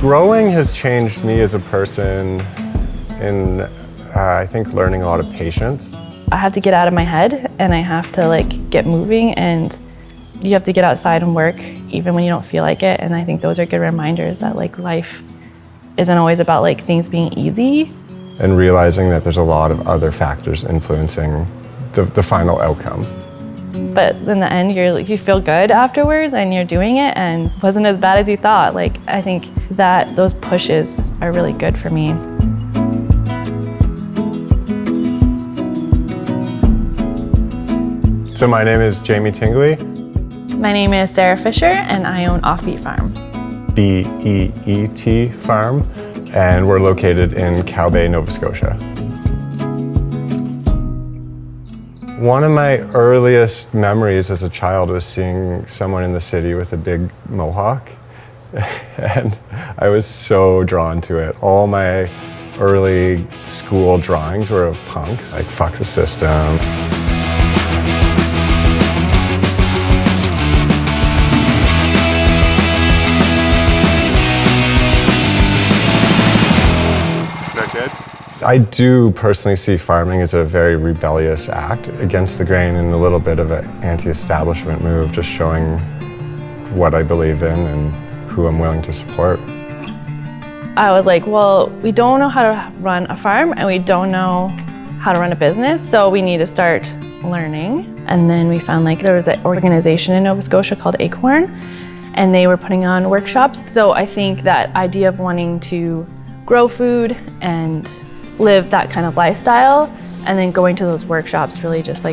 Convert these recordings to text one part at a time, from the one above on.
Growing has changed me as a person in, I think, learning a lot of patience. I have to get out of my head and I have to get moving, and you have to get outside and work even when you don't feel like it. And I think those are good reminders that life isn't always about things being easy. And realizing that there's a lot of other factors influencing the final outcome. But in the end, you feel good afterwards and you're doing it and it wasn't as bad as you thought. I think that those pushes are really good for me. So my name is Jamie Tingley. My name is Sarah Fisher and I own Offbeat Farm. Beet Farm, and we're located in Cow Bay, Nova Scotia. One of my earliest memories as a child was seeing someone in the city with a big mohawk, and I was so drawn to it. All my early school drawings were of punks, like fuck the system. I do personally see farming as a very rebellious act against the grain and a little bit of an anti-establishment move, just showing what I believe in and who I'm willing to support. I was like, well, we don't know how to run a farm and we don't know how to run a business, so we need to start learning. And then we found there was an organization in Nova Scotia called Acorn, and they were putting on workshops. So I think that idea of wanting to grow food and live that kind of lifestyle, and then going to those workshops really just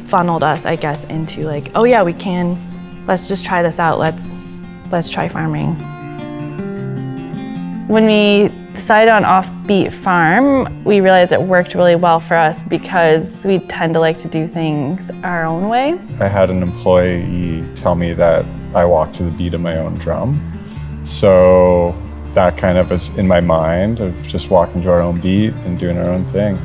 funneled us, I guess, into oh yeah, we can, let's just try this out, let's try farming. When we decided on Offbeat Farm, we realized it worked really well for us because we tend to like to do things our own way. I had an employee tell me that I walk to the beat of my own drum. So that kind of is in my mind of just walking to our own beat and doing our own thing.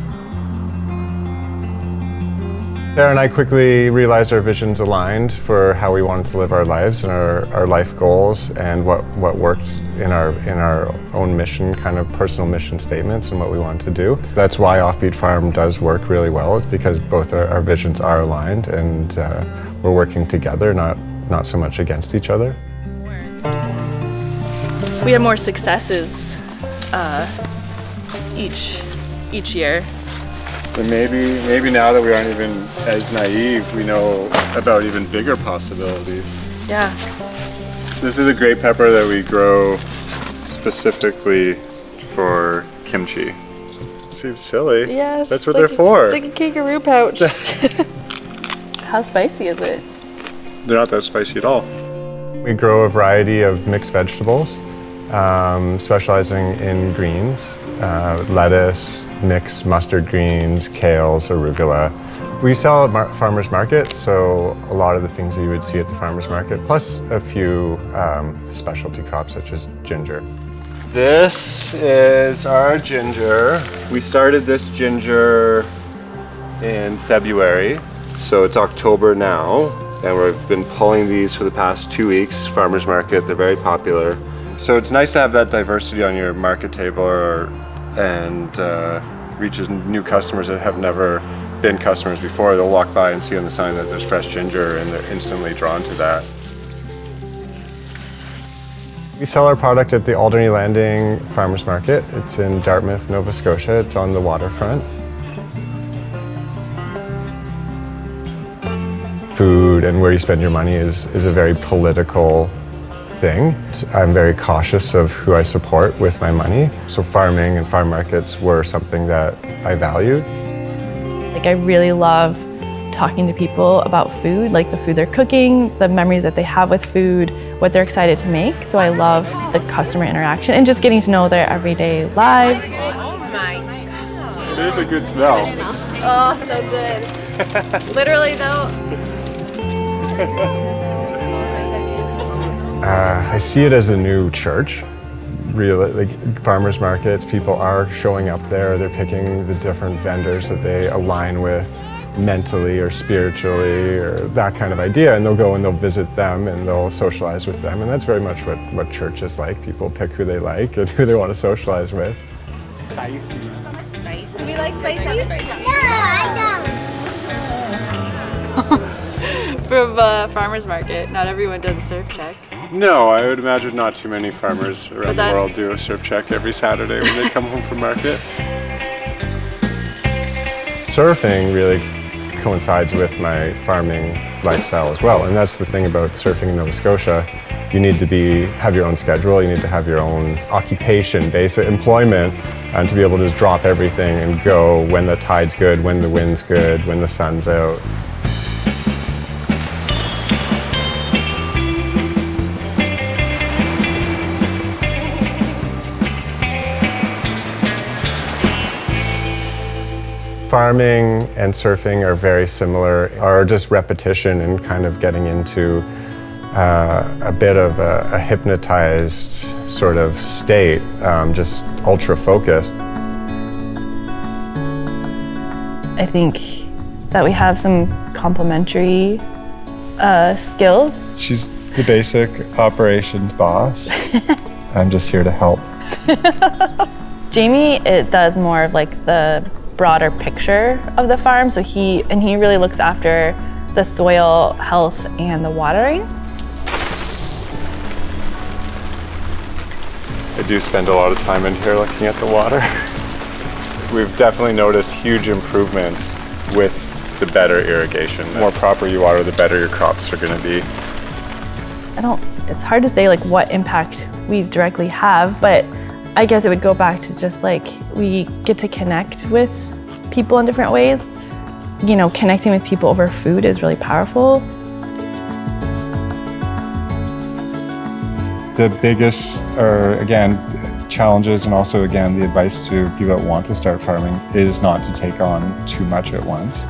Sarah and I quickly realized our visions aligned for how we wanted to live our lives and our life goals and what worked in our own mission, kind of personal mission statements and what we wanted to do. That's why Offbeat Farm does work really well. It's because both our visions are aligned and we're working together, not so much against each other. We have more successes each year. And maybe now that we aren't even as naive, we know about even bigger possibilities. Yeah. This is a great pepper that we grow specifically for kimchi. It seems silly. Yes. That's what they're for. It's like a kangaroo pouch. How spicy is it? They're not that spicy at all. We grow a variety of mixed vegetables, specializing in greens, lettuce, mixed mustard greens, kales, arugula. We sell at farmers market, so a lot of the things that you would see at the farmers market, plus a few specialty crops such as ginger. This is our ginger. We started this ginger in February, so it's October now, and we've been pulling these for the past 2 weeks. Farmers market, they're very popular. So it's nice to have that diversity on your market table and reaches new customers that have never been customers before. They'll walk by and see on the sign that there's fresh ginger and they're instantly drawn to that. We sell our product at the Alderney Landing Farmers Market. It's in Dartmouth, Nova Scotia. It's on the waterfront. Food and where you spend your money is a very political thing. I'm very cautious of who I support with my money. So farming and farm markets were something that I valued. I really love talking to people about food, the food they're cooking, the memories that they have with food, what they're excited to make. So I love the customer interaction and just getting to know their everyday lives. Oh my God. It is a good smell. Oh, so good. Literally though. I see it as a new church. Really, farmers markets, people are showing up there. They're picking the different vendors that they align with, mentally or spiritually or that kind of idea, and they'll go and they'll visit them and they'll socialize with them, and that's very much what church is like. People pick who they like and who they want to socialize with. Spicy. Do we like spicy? From farmer's market, not everyone does a surf check. No, I would imagine not too many farmers around the that's- world do a surf check every Saturday when they come home from market. Surfing really coincides with my farming lifestyle as well, and that's the thing about surfing in Nova Scotia. You need to have your own schedule, you need to have your own occupation, basic employment, and to be able to just drop everything and go when the tide's good, when the wind's good, when the sun's out. Farming and surfing are very similar, are just repetition and kind of getting into a bit of a hypnotized sort of state, just ultra focused. I think that we have some complementary skills. She's the basic operations boss. I'm just here to help. Jamie, it does more of like the broader picture of the farm, so he really looks after the soil health and the watering. I do spend a lot of time in here looking at the water. We've definitely noticed huge improvements with the better irrigation. The more proper you water, the better your crops are going to be. It's hard to say like what impact we directly have, but I guess it would go back to just like we get to connect with people in different ways. You know, connecting with people over food is really powerful. The biggest, challenges and also, again, the advice to people that want to start farming is not to take on too much at once.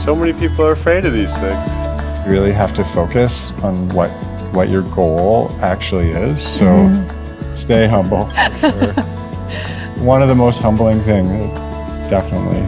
So many people are afraid of these things. You really have to focus on what your goal actually is. So stay humble. One of the most humbling things, definitely.